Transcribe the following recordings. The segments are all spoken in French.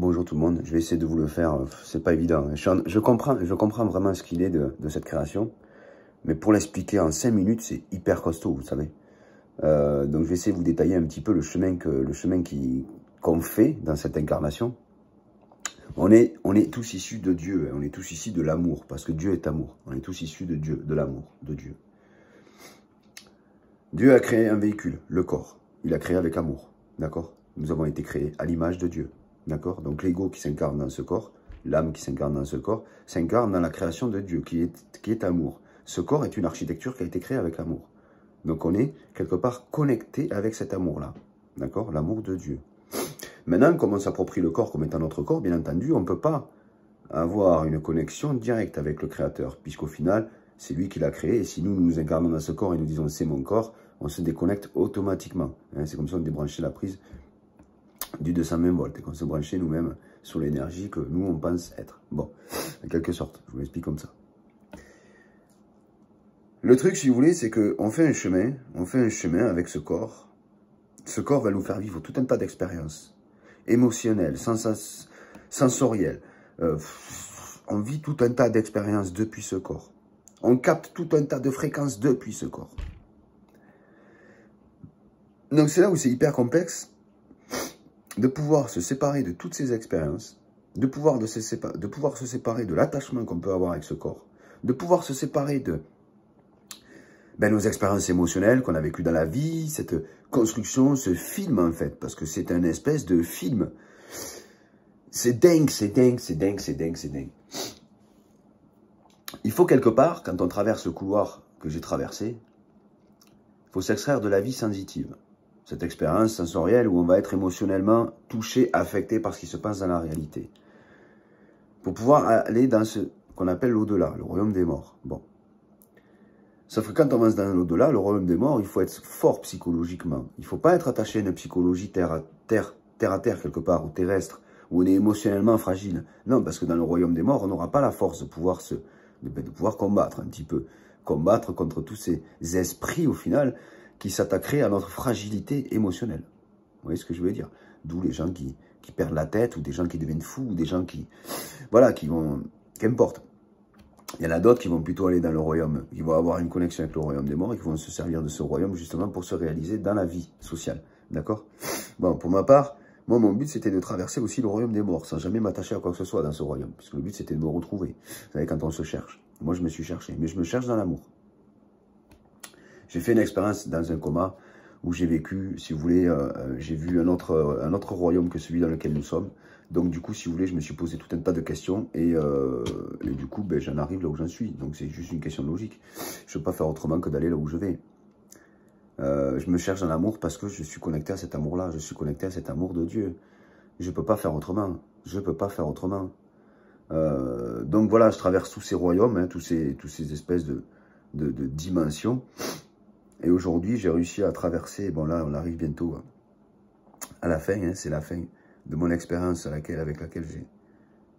Bonjour tout le monde, je vais essayer de vous le faire, c'est pas évident. Je comprends vraiment ce qu'il est de cette création, mais pour l'expliquer en 5 minutes, c'est hyper costaud, vous savez. Donc je vais essayer de vous détailler un petit peu le chemin qu'on fait dans cette incarnation. On est tous issus de Dieu, on est tous issus de l'amour, parce que Dieu est amour. On est tous issus de Dieu, de l'amour, de Dieu. Dieu a créé un véhicule, le corps. Il a créé avec amour, d'accord? Nous avons été créés à l'image de Dieu, d'accord? Donc l'ego qui s'incarne dans ce corps, l'âme qui s'incarne dans ce corps, s'incarne dans la création de Dieu, qui est amour. Ce corps est une architecture qui a été créée avec amour. Donc on est quelque part connecté avec cet amour-là, d'accord? L'amour de Dieu. Maintenant, comme on s'approprie le corps comme étant notre corps, bien entendu, on ne peut pas avoir une connexion directe avec le Créateur, puisqu'au final, c'est lui qui l'a créé, et si nous nous incarnons dans ce corps et nous disons « c'est mon corps », on se déconnecte automatiquement. Hein, c'est comme si on débranchait la prise du 220 volts, et qu'on se branchait nous-mêmes sur l'énergie que nous, on pense être. Bon, en quelque sorte, je vous l'explique comme ça. Le truc, si vous voulez, c'est qu'on fait un chemin avec ce corps. Ce corps va nous faire vivre tout un tas d'expériences émotionnelles, sensorielles. On vit tout un tas d'expériences depuis ce corps. On capte tout un tas de fréquences depuis ce corps. Donc c'est là où c'est hyper complexe de pouvoir se séparer de toutes ces expériences, de pouvoir se séparer de l'attachement qu'on peut avoir avec ce corps, de pouvoir se séparer de nos expériences émotionnelles qu'on a vécues dans la vie, cette construction, ce film en fait, parce que c'est un espèce de film. C'est dingue, c'est dingue, c'est dingue, c'est dingue, c'est dingue. Il faut quelque part, quand on traverse le couloir que j'ai traversé, il faut s'extraire de la vie sensitive. Cette expérience sensorielle où on va être émotionnellement touché, affecté par ce qui se passe dans la réalité. Pour pouvoir aller dans ce qu'on appelle l'au-delà, le royaume des morts. Bon. Sauf que quand on avance dans l'au-delà, le royaume des morts, il faut être fort psychologiquement. Il ne faut pas être attaché à une psychologie terre à terre quelque part, ou terrestre, où on est émotionnellement fragile. Non, parce que dans le royaume des morts, on n'aura pas la force de pouvoir combattre un petit peu. Combattre contre tous ces esprits, au final, qui s'attaqueraient à notre fragilité émotionnelle. Vous voyez ce que je veux dire? D'où les gens qui perdent la tête, ou des gens qui deviennent fous, ou des gens qui... Voilà, qui vont... Qu'importe. Il y en a d'autres qui vont plutôt aller dans le royaume, qui vont avoir une connexion avec le royaume des morts et qui vont se servir de ce royaume justement pour se réaliser dans la vie sociale. D'accord? Bon, pour ma part, moi, mon but, c'était de traverser aussi le royaume des morts, sans jamais m'attacher à quoi que ce soit dans ce royaume. Puisque le but, c'était de me retrouver. Vous savez, quand on se cherche. Moi, je me suis cherché, mais je me cherche dans l'amour. J'ai fait une expérience dans un coma où j'ai vécu, si vous voulez, j'ai vu un autre royaume que celui dans lequel nous sommes. Donc du coup, si vous voulez, je me suis posé tout un tas de questions et du coup, j'en arrive là où j'en suis. Donc c'est juste une question de logique. Je ne peux pas faire autrement que d'aller là où je vais. Je me cherche dans l'amour parce que je suis connecté à cet amour-là. Je suis connecté à cet amour de Dieu. Je ne peux pas faire autrement. Je ne peux pas faire autrement. Donc voilà, je traverse tous ces royaumes, hein, tous ces espèces de dimensions. Et aujourd'hui, j'ai réussi à traverser, bon là, on arrive bientôt à la fin, hein, c'est la fin de mon expérience avec laquelle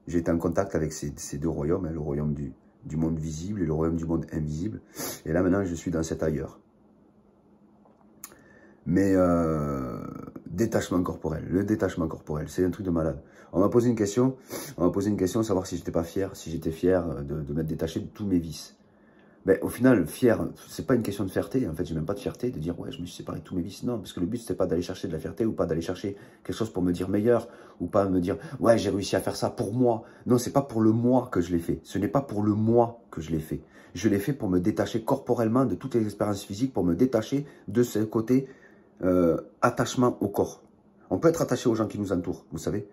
j'ai été en contact avec ces deux royaumes, hein, le royaume du monde visible et le royaume du monde invisible. Et là, maintenant, je suis dans cet ailleurs. Mais détachement corporel, le détachement corporel, c'est un truc de malade. On m'a posé une question, savoir si j'étais pas fier, si j'étais fier de m'être détaché de tous mes vices. Ben, au final, fier, c'est pas une question de fierté. En fait, j'ai même pas de fierté de dire, ouais, je me suis séparé de tous mes vices. Non, parce que le but, c'était pas d'aller chercher de la fierté ou pas d'aller chercher quelque chose pour me dire meilleur ou pas me dire, ouais, j'ai réussi à faire ça pour moi. Non, c'est pas pour le moi que je l'ai fait. Ce n'est pas pour le moi que je l'ai fait. Je l'ai fait pour me détacher corporellement de toutes les expériences physiques, pour me détacher de ce côté attachement au corps. On peut être attaché aux gens qui nous entourent, vous savez.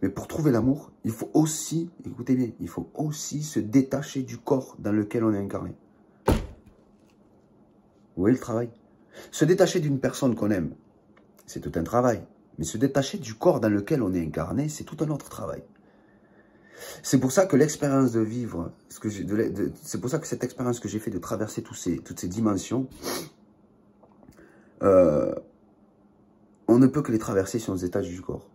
Mais pour trouver l'amour, il faut aussi, écoutez bien, il faut aussi se détacher du corps dans lequel on est incarné. Vous voyez le travail? Se détacher d'une personne qu'on aime, c'est tout un travail. Mais se détacher du corps dans lequel on est incarné, c'est tout un autre travail. C'est pour ça que l'expérience de vivre, c'est pour ça que cette expérience que j'ai fait de traverser toutes ces dimensions, on ne peut que les traverser si on se détache du corps.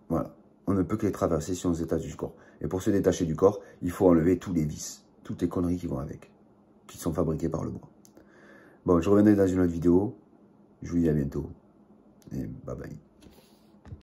Voilà, on ne peut que les traverser si on se détache du corps. Et pour se détacher du corps, il faut enlever tous les vices, toutes les conneries qui vont avec, qui sont fabriquées par le moi. Bon, je reviendrai dans une autre vidéo. Je vous dis à bientôt. Et bye bye.